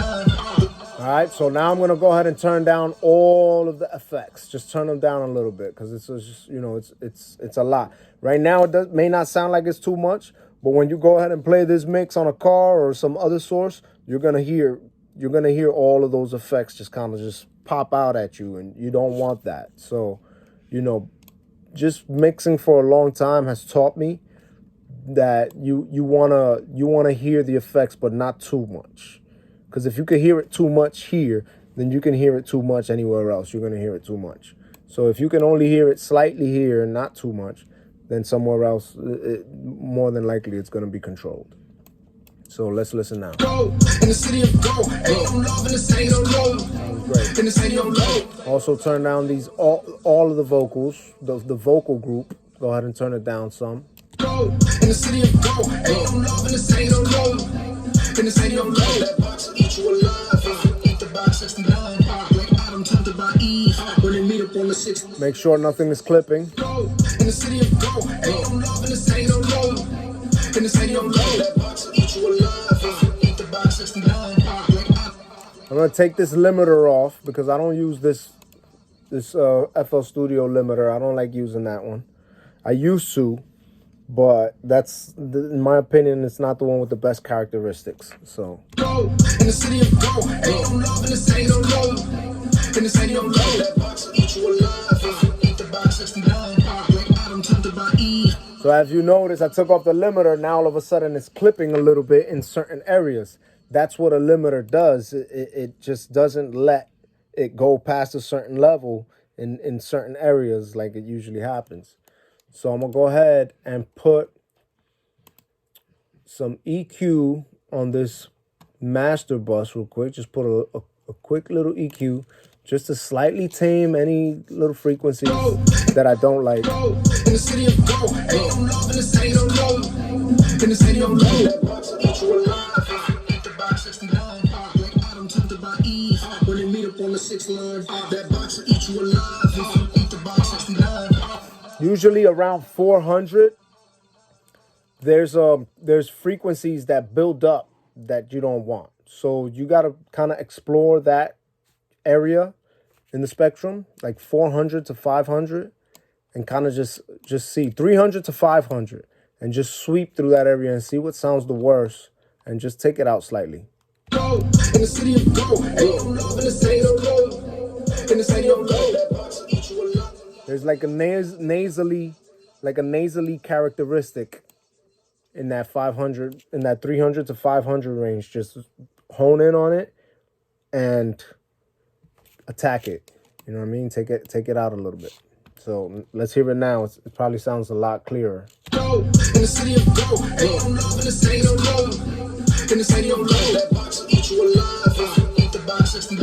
All All right, so now I'm gonna go ahead and turn down all of the effects. Just turn them down a little bit because it's just, you know, it's a lot. Right now it may not sound like it's too much, but when you go ahead and play this mix on a car or some other source, you're gonna hear all of those effects just kind of just pop out at you, and you don't want that. So, you know, just mixing for a long time has taught me that you wanna hear the effects, but not too much. Because if you can hear it too much here, then you can hear it too much anywhere else. You're going to hear it too much. So if you can only hear it slightly here and not too much, then somewhere else, more than likely, it's going to be controlled. So let's listen now. Also turn down these all of the vocals, the vocal group. Go ahead and turn it down some. In the city of gold, ain't no love in the city of gold. In the city of gold, that box will eat you alive. Eat the box 69, like Adam tempted by Eve. When they meet up on the 6th. Make sure nothing is clipping. In the city of gold, ain't no love in the city of gold. In the city of gold, that box will eat you alive. Eat the box 69, like Adam. I'm gonna take this limiter off because I don't use this FL Studio limiter. I don't like using that one. I used to. But that's, in my opinion, it's not the one with the best characteristics. So. In the city of gold, ain't no love in the city of gold. In the city of gold, that box will eat you alive. Eat the box 69, like Adam tempted by Eve. So as you notice, I took off the limiter. Now all of a sudden it's clipping a little bit in certain areas. That's what a limiter does. It just doesn't let it go past a certain level in certain areas like it usually happens. So I'm going to go ahead and put some EQ on this master bus real quick. Just put a quick little EQ just to slightly tame any little frequencies that I don't like. In the city of gold, ain't no love in the city of gold. In the city of gold, that box will eat you alive. Eat the box 69, like Adam tempted by Eve. When they meet up on the 6th line, that box will eat you alive. Eat the box 69. Usually around 400, there's frequencies that build up that you don't want. So you got to kind of explore that area in the spectrum, like 400 to 500, and kind of just see 300 to 500, and just sweep through that area and see what sounds the worst, and just take it out slightly. In the city of gold, ain't no love in the city of gold. In the city of gold, that box will eat you alive. There's like a nasally characteristic in that 500, in that 300 to 500 range. Just hone in on it and attack it. You know what I mean? Take it out a little bit. So let's hear it now. It probably sounds a lot clearer. In the city of gold, ain't no love in the city of gold. In the city of gold, that box will eat you alive. Eat the box 69,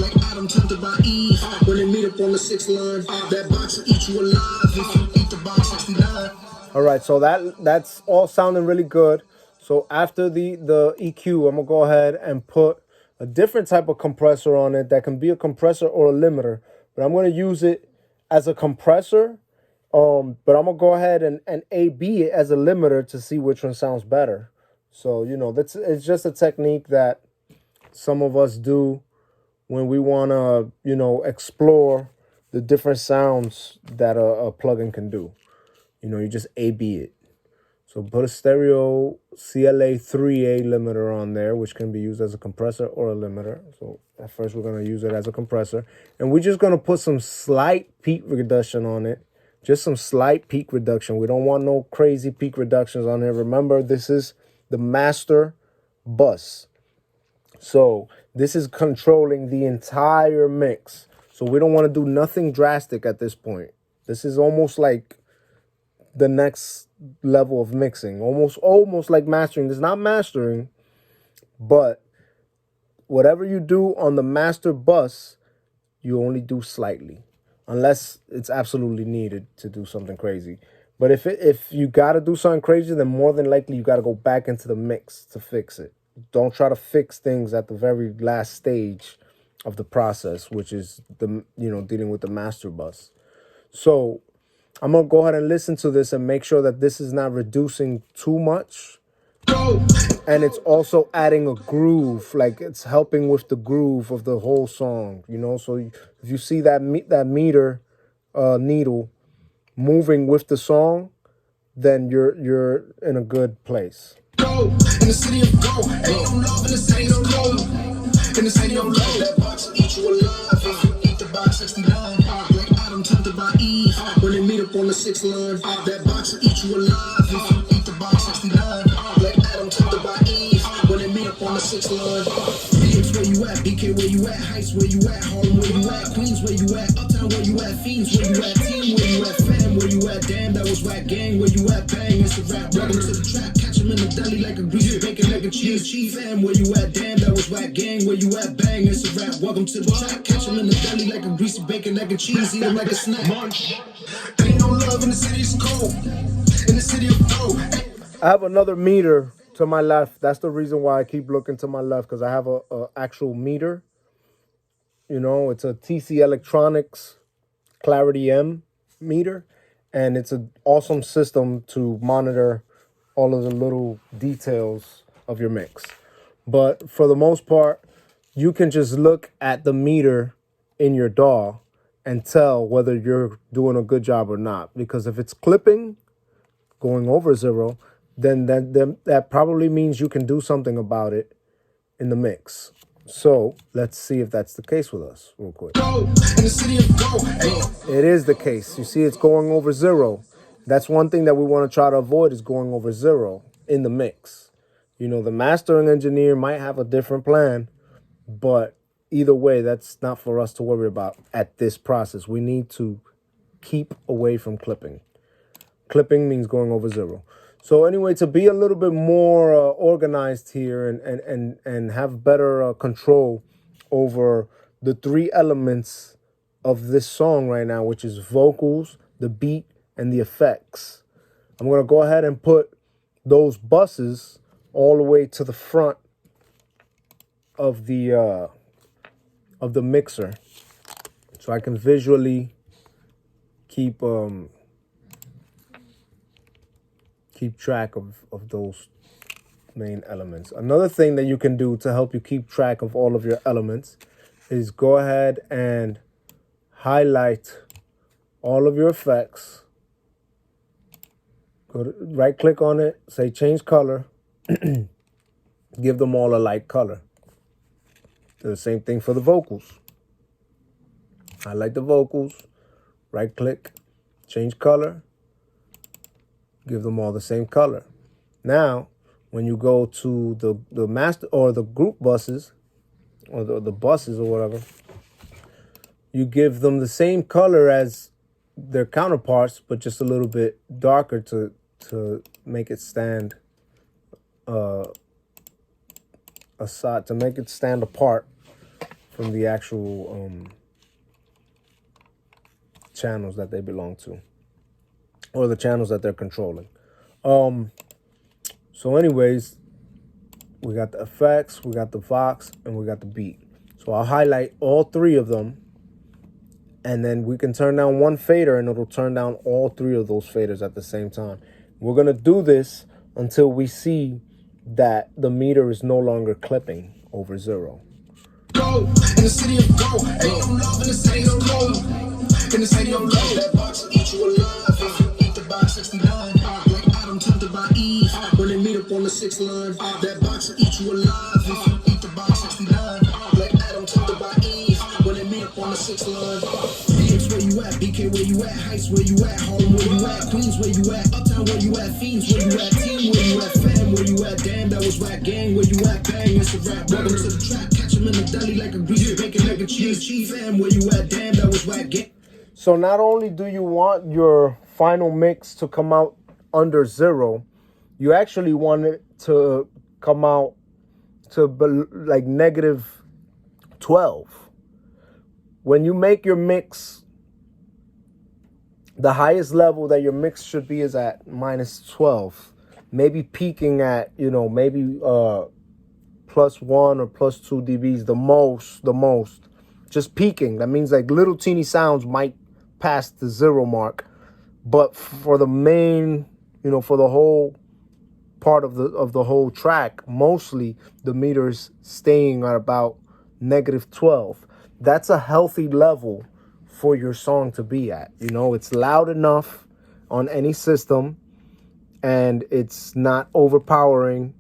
like Adam tempted by Eve. When they meet up on the 6th line, that box will eat you alive. Eat the box 69. All right, so that's all sounding really good. So after the EQ, I'm gonna go ahead and put a different type of compressor on it that can be a compressor or a limiter, but I'm gonna use it as a compressor. But I'm gonna go ahead and A/B it as a limiter to see which one sounds better. So, you know, it's just a technique that some of us do when we want to, you know, explore the different sounds that a plugin can do. You know, you just A/B it. So put a stereo CLA3A limiter on there, which can be used as a compressor or a limiter. So at first we're going to use it as a compressor. And we're just going to put some slight peak reduction on it. Just some slight peak reduction. We don't want no crazy peak reductions on here. Remember, this is the master bus. So this is controlling the entire mix. So we don't want to do nothing drastic at this point. This is almost like the next level of mixing. Almost like mastering. It's not mastering, but whatever you do on the master bus, you only do slightly. Unless it's absolutely needed to do something crazy. But if you got to do something crazy, then more than likely you got to go back into the mix to fix it. Don't try to fix things at the very last stage of the process, which is dealing with the master bus. So I'm going to go ahead and listen to this and make sure that this is not reducing too much. And it's also adding a groove, like it's helping with the groove of the whole song, you know. So if you see that meter needle moving with the song, then you're in a good place. In the city of gold, ain't no love in the city of gold. In the city of gold, that box will eat you alive. If you eat the box 69, like Adam tempted by Eve. When they meet up on the 6th line, that box will eat you alive. If you eat the box 69, like Adam tempted by Eve. When they meet up on the 6th line, Beatz where you at, BK where you at, Heights where you at, Harlem where you at, Queens where you at, Uptown where you at, Fiends where you at, Team where you at, Fam where you at, damn that was whack, gang where you at, bang it's a rap, welcome to the trap, catch 'em in the deli like a greasy bacon, like a cheese, fam where you at, damn that was whack, gang where you at, bang it's a rap, welcome to the trap, catch 'em in the deli like a greasy bacon, like a cheese, eat 'em like a snack. Ain't no love in the city, it's cold. In the city of gold. I have another meter to my left. That's the reason why I keep looking to my left, because I have a actual meter. You know, it's a TC Electronics Clarity M meter, and it's an awesome system to monitor all of the little details of your mix. But for the most part, you can just look at the meter in your DAW and tell whether you're doing a good job or not. Because if it's clipping, going over 0, then that probably means you can do something about it in the mix. So let's see if that's the case with us real quick. It is the case. You see it's going over 0. That's one thing that we want to try to avoid, is going over 0 in the mix. You know, the mastering engineer might have a different plan, but either way, that's not for us to worry about at this process. We need to keep away from clipping. Clipping means going over 0. So anyway, to be a little bit more organized here and have better control over the 3 elements of this song right now, which is vocals, the beat, and the effects, I'm going to go ahead and put those buses all the way to the front of the mixer, so I can visually keep track of those main elements. Another thing that you can do to help you keep track of all of your elements is go ahead and highlight all of your effects. Right click on it, say change color, give them all a light color. Do the same thing for the vocals. Highlight the vocals, right click, change color, give them all the same color. Now, when you go to the master or the group buses, or the buses or whatever, you give them the same color as their counterparts, but just a little bit darker to make it stand aside, to make it stand apart from the actual channels that they belong to, or the channels that they're controlling. So anyways, we got the effects, we got the vox, and we got the beat. So I'll highlight all 3 of them, and then we can turn down one fader and it'll turn down all 3 of those faders at the same time. We're gonna do this until we see that the meter is no longer clipping over 0. In the city of gold, ain't no love in the city of gold. In the city of gold, that box will eat you alive. If you eat the box 69, like Adam tempted by Eve. When they meet up on the 6th line, that box will eat you alive. If you eat the box 69, like Adam tempted by Eve. When they meet up on the 6th line, Beatz where you at, BK where you at, Heights where you at, Harlem where you at, Queens where you at, Uptown where you at, Fiends where you at, Team where you at, Fam where you at, damn that was whack, gang where you at, bang it's a rap, welcome to the trap, catch 'em in the deli like a greasy bacon, like a cheese, fam where you at, damn that was whack, gang. So not only do you want your final mix to come out under 0, you actually want it to come out to like -12. When you make your mix, the highest level that your mix should be is at -12. Maybe peaking at, you know, maybe +1 or +2 dBs, the most. Just peaking. That means like little teeny sounds might pass the 0 mark. But for the main, you know, for the whole part of the whole track, mostly the meter's staying at about -12. That's a healthy level for your song to be at. You know, it's loud enough on any system, and it's not overpowering,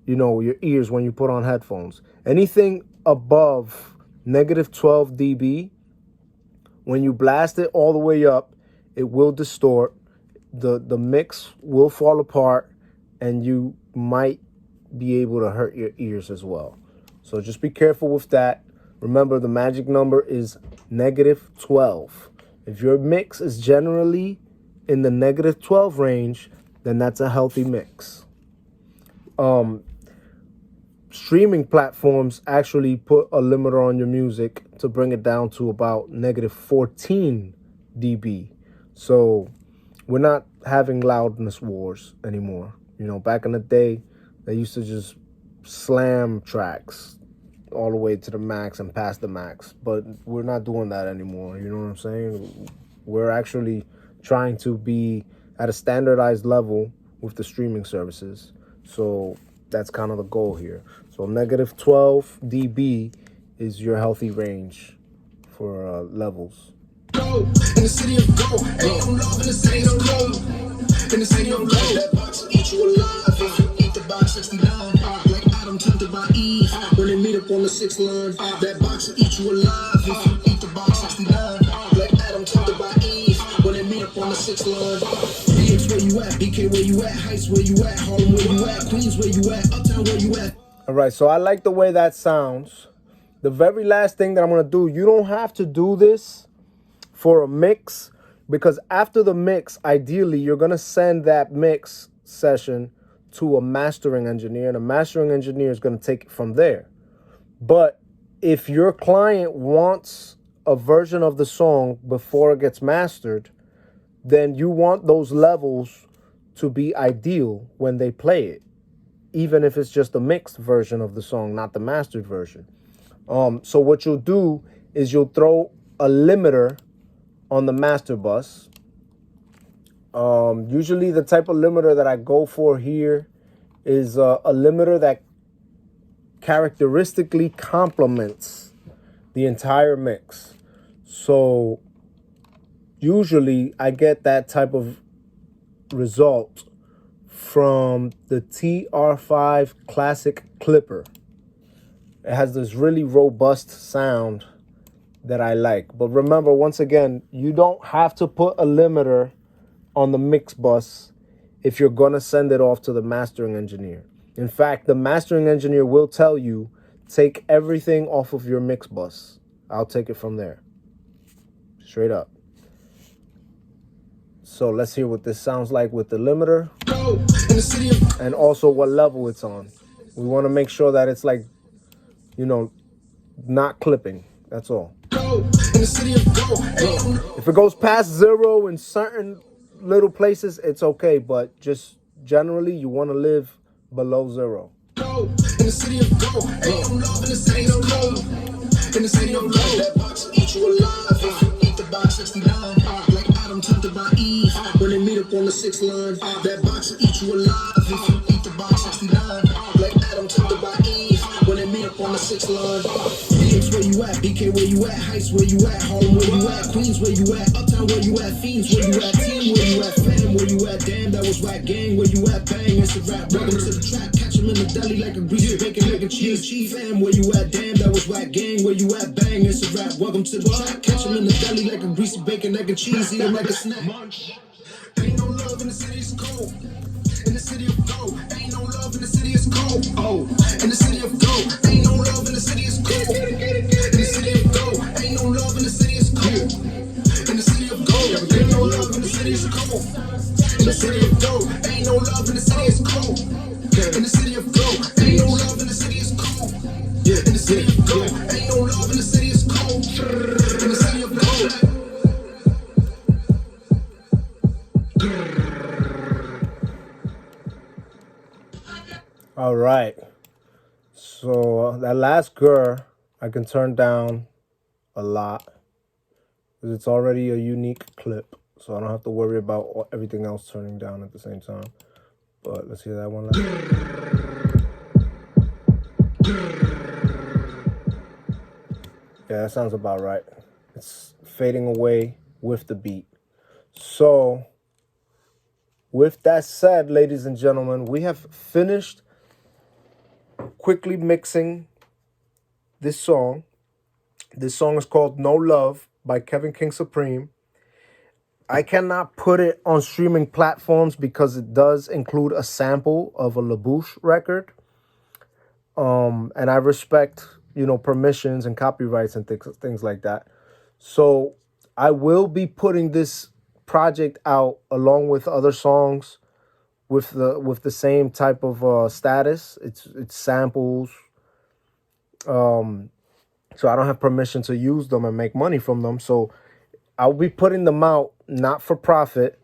you know, your ears when you put on headphones. Anything above -12 dB, when you blast it all the way up, it will distort. The mix will fall apart, and you might be able to hurt your ears as well. So just be careful with that. Remember, the magic number is -12. If your mix is generally in the -12 range, then that's a healthy mix. Streaming platforms actually put a limiter on your music to bring it down to about -14 dB. So we're not having loudness wars anymore. You know, back in the day, they used to just slam tracks all the way to the max and past the max. But we're not doing that anymore. You know what I'm saying? We're actually trying to be at a standardized level with the streaming services. So that's kind of the goal here. So -12 dB is your healthy range for levels. In the city of gold, ain't no love in the city of gold. In the city of gold, that box will eat you alive. If you eat the box 69, like Adam tempted by Eve. When they meet up on the 6th line, that box will eat you alive. If you eat the box 69, like Adam tempted by Eve. When they meet up on the 6th line, BX where you at, BK where you at, Heights where you at, Harlem where you at, Queens where you at, Uptown where you at. All right, so I like the way that sounds. The very last thing that I'm going to do, you don't have to do this for a mix, because after the mix, ideally, you're going to send that mix session to a mastering engineer, and a mastering engineer is going to take it from there. But if your client wants a version of the song before it gets mastered, then you want those levels to be ideal when they play it, even if it's just a mixed version of the song, not the mastered version. So what you'll do is you'll throw a limiter on the master bus. Usually the type of limiter that I go for here is a limiter that characteristically complements the entire mix. So usually I get that type of result from the TR5 Classic Clipper. It has this really robust sound that I like. But remember, once again, you don't have to put a limiter on the mix bus if you're going to send it off to the mastering engineer. In fact, the mastering engineer will tell you, take everything off of your mix bus. I'll take it from there. Straight up. So let's hear what this sounds like with the limiter, and also what level it's on. We want to make sure that it's like, you know, not clipping. That's all. If it goes past 0 in certain little places, it's okay, but just generally you want to live below 0. In the city of gold, ain't no love in the city of gold. In the city of gold, that box will eat you alive. If you eat the box 69, like Adam tempted by Eve. When they meet up on the 6th line, that box will eat you alive. If you eat the box 69, like Adam tempted by Eve. When they meet up on the 6th line, BX where you at, BK where you at, Heights where you at, Harlem where you at, Queens where you at, Uptown where you at, Fiends where you at, Team where you at, Fam where you at, damn that was whack, gang where you at, bang it's a rap, welcome to the trap, catch 'em in the deli like a greasy bacon, mac and cheese, fam where you at, damn that was whack, gang where you at, bang it's a rap, welcome to the trap, catch 'em in the deli like a greasy bacon, mac and cheese, eat 'em like a snack. Ain't no love in the city, it's cold. In the city of gold, ain't no love in the city, it's cold. Oh, in the city of gold, ain't no love in the city, it's cold. In the city of gold, ain't no love in the city, it's cold. In the city of gold, ain't no love in the city, it's cold. In the city of gold, ain't no love in the city, it's cold. In the city of gold, ain't no love in the city, it's cold. In the city of gold, ain't no love in the city, it's cold. In the city of gold. All right. So that last grr, I can turn down a lot because it's already a unique clip. So I don't have to worry about everything else turning down at the same time. But let's hear that one last. Yeah, that sounds about right. It's fading away with the beat. So, with that said, ladies and gentlemen, we have finished quickly mixing this song. This song is called No Love by 𝐊𝐄𝐃𝐄𝐄. I cannot put it on streaming platforms because it does include a sample of a LaBouche record. And I respect, permissions and copyrights and things like that. So I will be putting this project out along with other songs with the same type of status. It's samples. So I don't have permission to use them and make money from them. So I'll be putting them out not for profit,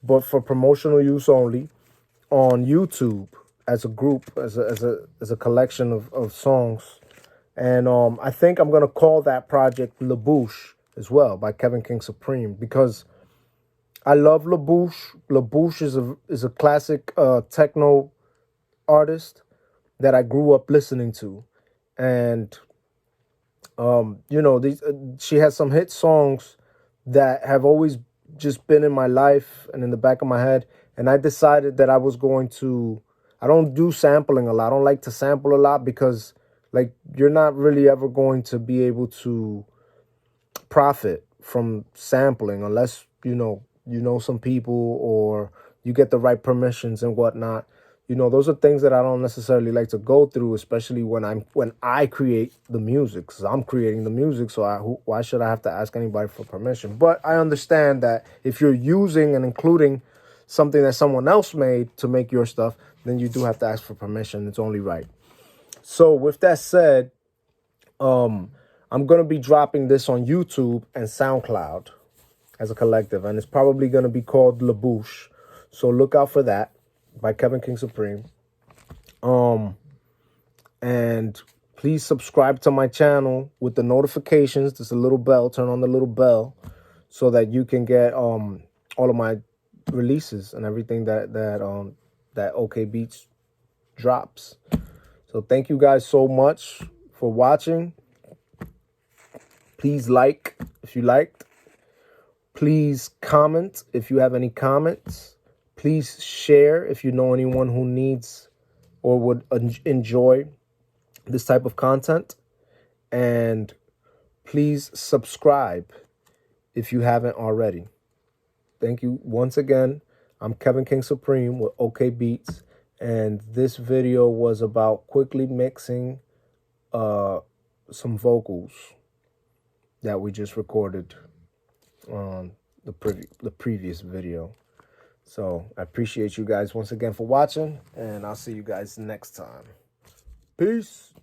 but for promotional use only on YouTube as a group, as a collection of songs. And I think I'm gonna call that project LaBouche as well by 𝐊𝐄𝐃𝐄𝐄, because I love LaBouche. LaBouche is a classic techno artist that I grew up listening to, and she has some hit songs that have always just been in my life and in the back of my head. And I decided that I was going to, I don't do sampling a lot. I don't like to sample a lot because, like, you're not really ever going to be able to profit from sampling unless, you know some people or you get the right permissions and whatnot. Those are things that I don't necessarily like to go through, especially when I create the music, because I'm creating the music. So why should I have to ask anybody for permission? But I understand that if you're using and including something that someone else made to make your stuff, then you do have to ask for permission. It's only right. So with that said, I'm going to be dropping this on YouTube and SoundCloud as a collective, and it's probably going to be called LaBouche. So look out for that, by 𝐊𝐄𝐃𝐄𝐄. And please subscribe to my channel with the notifications. There's a little bell. Turn on the little bell so that you can get all of my releases and everything that OK Beats drops. So thank you guys so much for watching. Please like if you liked. Please comment if you have any comments. Please share if you know anyone who needs or would enjoy this type of content. And please subscribe if you haven't already. Thank you once again. I'm 𝐊𝐄𝐃𝐄𝐄 with OK Beats. And this video was about quickly mixing some vocals that we just recorded on the previous video. So I appreciate you guys once again for watching, and I'll see you guys next time. Peace.